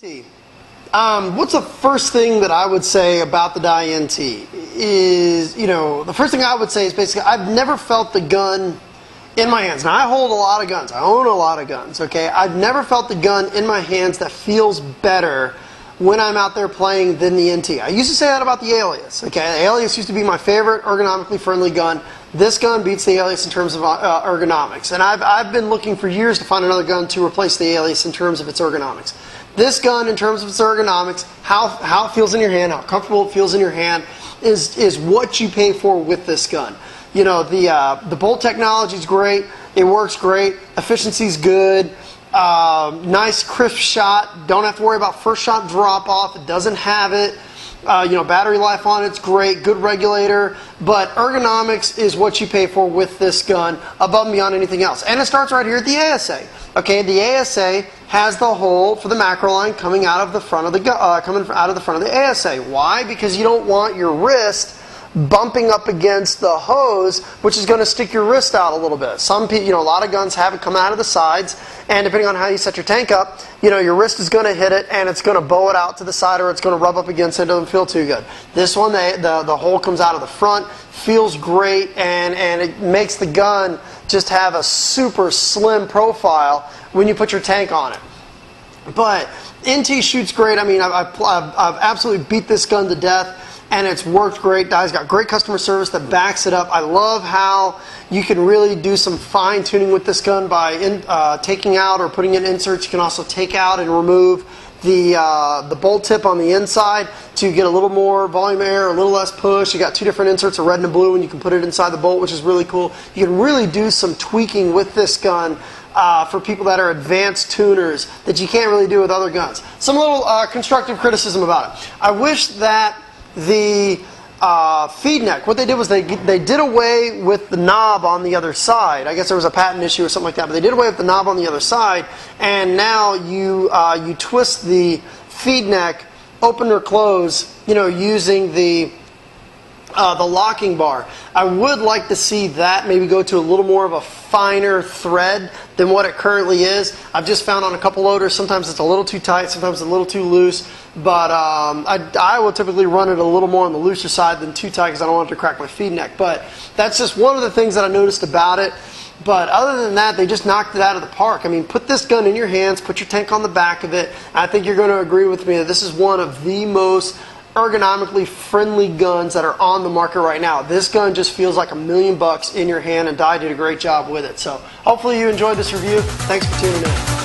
What's the first thing that I would say about the DINT is, the first thing I would say is basically I've never felt the gun in my hands. Now, I hold a lot of guns. I own a lot of guns, okay? I've never felt the gun in my hands that feels better when I'm out there playing than the NT. I used to say that about the Alias, okay? The Alias used to be my favorite ergonomically friendly gun. This gun beats the Alias in terms of ergonomics. And I've been looking for years to find another gun to replace the Alias in terms of its ergonomics. This gun, in terms of its ergonomics, how it feels in your hand, how comfortable it feels in your hand, is what you pay for with this gun. The bolt technology is great. It works great. Efficiency's good. Nice crisp shot. Don't have to worry about first shot drop off. It doesn't have it. Battery life on it's great. Good regulator. But ergonomics is what you pay for with this gun, above and beyond anything else. And it starts right here at the ASA. Okay, the ASA has the hole for the macro line coming out of the front of the ASA. Why? Because you don't want your wrist bumping up against the hose, which is going to stick your wrist out a little bit. Some people, a lot of guns have it come out of the sides, and depending on how you set your tank up, your wrist is going to hit it and it's going to bow it out to the side, or it's going to rub up against it. It doesn't feel too good. This one, the hole comes out of the front, feels great, and it makes the gun just have a super slim profile when you put your tank on it. But NT shoots great. I mean, I've absolutely beat this gun to death, and it's worked great. It's got great customer service that backs it up. I love how you can really do some fine tuning with this gun by taking out or putting in inserts. You can also take out and remove the bolt tip on the inside to get a little more volume air, a little less push. You got two different inserts, a red and a blue, and you can put it inside the bolt, which is really cool. You can really do some tweaking with this gun for people that are advanced tuners that you can't really do with other guns. Some little constructive criticism about it. I wish that the feed neck, what they did was they did away with the knob on the other side. I guess there was a patent issue or something like that, but they did away with the knob on the other side, and now you twist the feed neck open or close, using the locking bar. I would like to see that maybe go to a little more of a finer thread than what it currently is. I've just found on a couple loaders, sometimes it's a little too tight, sometimes a little too loose, but I will typically run it a little more on the looser side than too tight because I don't want it to crack my feed neck. But that's just one of the things that I noticed about it. But other than that, they just knocked it out of the park. I mean, put this gun in your hands, put your tank on the back of it. I think you're going to agree with me that this is one of the most ergonomically friendly guns that are on the market right now. This gun just feels like $1,000,000 in your hand, and Dye did a great job with it. So hopefully you enjoyed this review. Thanks for tuning in.